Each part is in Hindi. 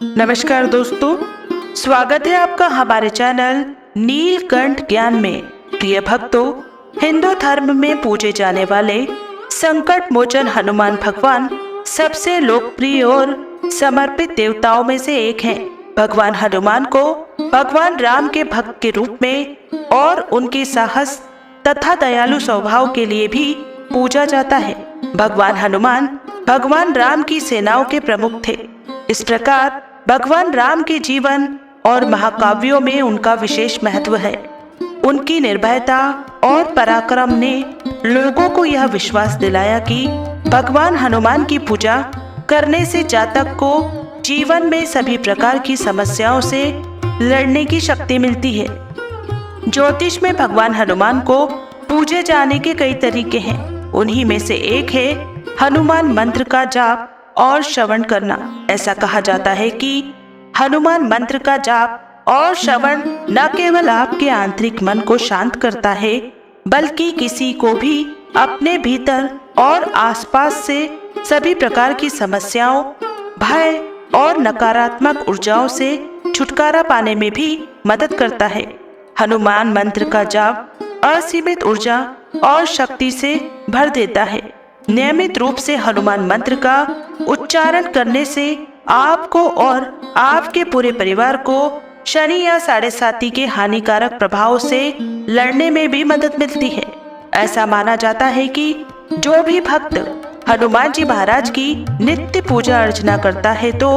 नमस्कार दोस्तों, स्वागत है आपका हमारे चैनल नीलकंठ ज्ञान में। प्रिय भक्तों, हिंदू धर्म में पूजे जाने वाले संकट मोचन हनुमान भगवान सबसे लोकप्रिय और समर्पित देवताओं में से एक हैं। भगवान हनुमान को भगवान राम के भक्त के रूप में और उनके साहस तथा दयालु स्वभाव के लिए भी पूजा जाता है। भगवान हनुमान भगवान राम की सेनाओं के प्रमुख थे। इस प्रकार भगवान राम के जीवन और महाकाव्यों में उनका विशेष महत्व है। उनकी निर्भयता और पराक्रम ने लोगों को यह विश्वास दिलाया कि भगवान हनुमान की पूजा करने से जातक को जीवन में सभी प्रकार की समस्याओं से लड़ने की शक्ति मिलती है। ज्योतिष में भगवान हनुमान को पूजे जाने के कई तरीके हैं। उन्हीं में से एक है हनुमान मंत्र का जाप और श्रवण करना। ऐसा कहा जाता है कि हनुमान मंत्र का जाप और श्रवण न केवल आपके आंतरिक मन को शांत करता है, बल्कि किसी को भी अपने भीतर और आसपास से सभी प्रकार की समस्याओं, भय और नकारात्मक ऊर्जाओं से छुटकारा पाने में भी मदद करता है। हनुमान मंत्र का जाप असीमित ऊर्जा और शक्ति से भर देता है। नियमित रूप से हनुमान मंत्र का उच्चारण करने से आपको और आपके पूरे परिवार को शनि या साढ़े साती के हानिकारक प्रभाव से लड़ने में भी मदद मिलती है। ऐसा माना जाता है कि जो भी भक्त हनुमान जी महाराज की नित्य पूजा अर्चना करता है तो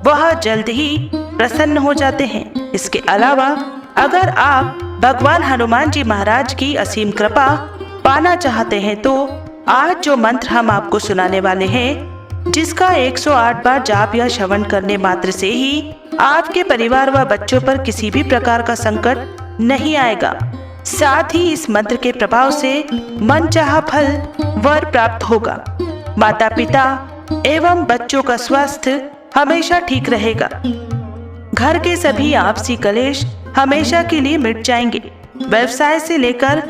वह जल्द ही प्रसन्न हो जाते हैं। इसके अलावा अगर आप भगवान हनुमान जी महाराज की असीम कृपा पाना चाहते हैं तो आज जो मंत्र हम आपको सुनाने वाले हैं, जिसका 108 बार जाप या श्रवण करने मात्र से ही आपके परिवार व बच्चों पर किसी भी प्रकार का संकट नहीं आएगा। साथ ही इस मंत्र के प्रभाव से मनचाहा फल वर प्राप्त होगा। माता पिता एवं बच्चों का स्वास्थ्य हमेशा ठीक रहेगा। घर के सभी आपसी कलेश हमेशा के लिए मिट जाएंगे। व्यवसाय से लेकर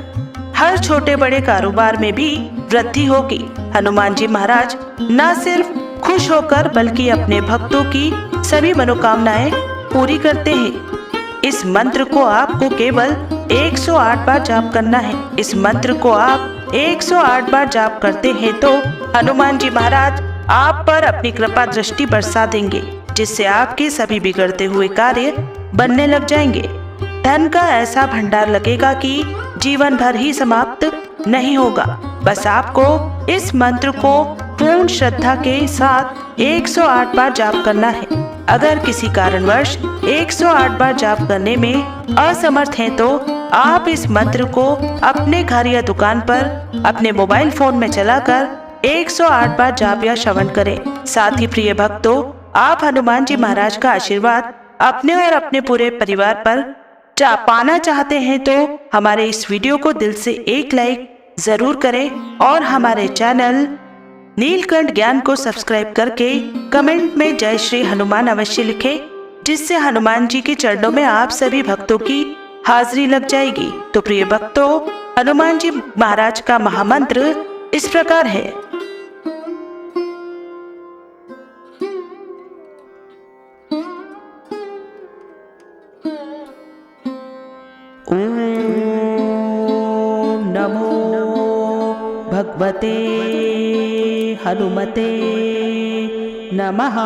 हर छोटे बड़े कारोबार में भी वृद्धि होगी। हनुमान जी महाराज न सिर्फ खुश होकर बल्कि अपने भक्तों की सभी मनोकामनाएं पूरी करते हैं। इस मंत्र को आपको केवल 108 बार जाप करना है। इस मंत्र को आप 108 बार जाप करते हैं तो हनुमान जी महाराज आप पर अपनी कृपा दृष्टि बरसा देंगे, जिससे आपके सभी बिगड़ते हुए कार्य बनने लग जाएंगे। धन का ऐसा भंडार लगेगा कि जीवन भर ही समाप्त नहीं होगा। बस आपको इस मंत्र को पूर्ण श्रद्धा के साथ 108 बार जाप करना है। अगर किसी कारणवश 108 बार जाप करने में असमर्थ हैं तो आप इस मंत्र को अपने घर या दुकान पर अपने मोबाइल फोन में चलाकर 108 बार जाप या श्रवण करें। साथ ही प्रिय भक्तों, आप हनुमान जी महाराज का आशीर्वाद अपने और अपने पूरे परिवार पर पाना चाहते हैं तो हमारे इस वीडियो को दिल से एक लाइक जरूर करें और हमारे चैनल नीलकंठ ज्ञान को सब्सक्राइब करके कमेंट में जय श्री हनुमान अवश्य लिखें, जिससे हनुमान जी के चरणों में आप सभी भक्तों की हाजिरी लग जाएगी। तो प्रिय भक्तों, हनुमान जी महाराज का महामंत्र इस प्रकार है। ओम नमो भगवते हनुमते नमः।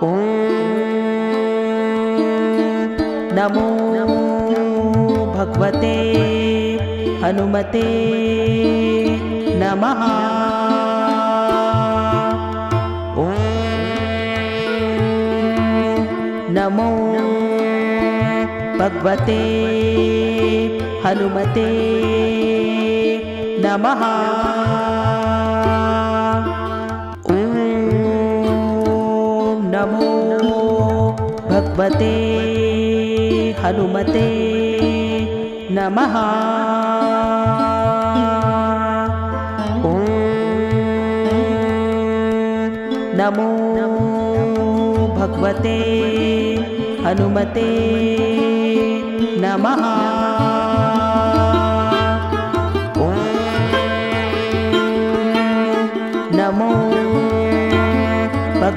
ओम नमो भगवते हनुमते नमः। ओम नमो भगवते हनुमते नमः। ओम नमो भगवते हनुमते नमः। ओम नमो भगवते हनुमते नमः। ओम नमो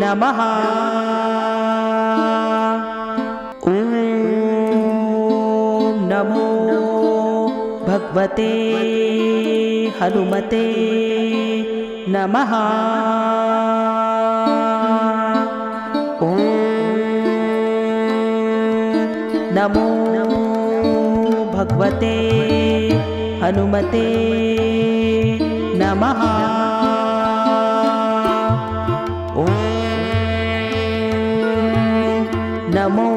नमः। ॐ नमो भगवते हनुमते नमः। ॐ नमो भगवते हनुमते नमः। ॐ नमो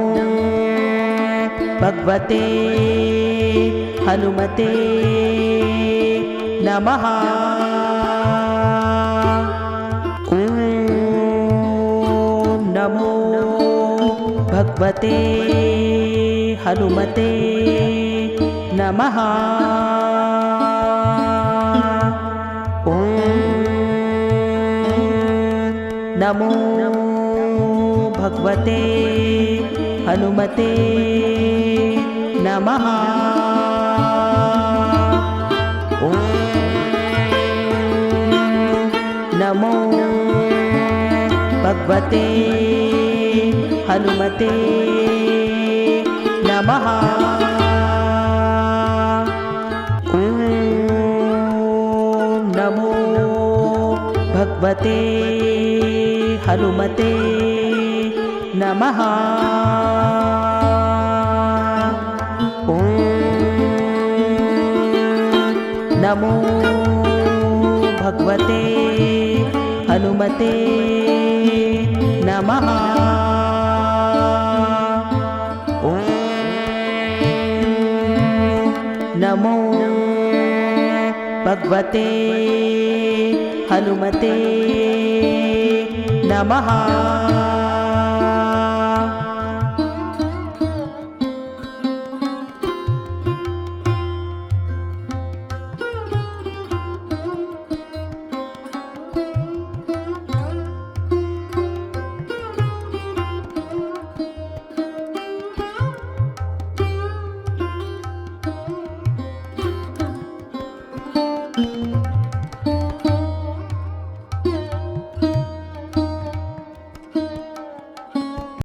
भगवते हनुमते नमः। ॐ नमो भगवते हनुमते नमः। ॐ नमो भगवते हनुमते नमः। ॐ नमो भगवते हनुमते नमः। ॐ नमो भगवते हनुमते नमः। ॐ नमो भगवते हनुमते नमः। ॐ नमो भगवते हनुमते नमः।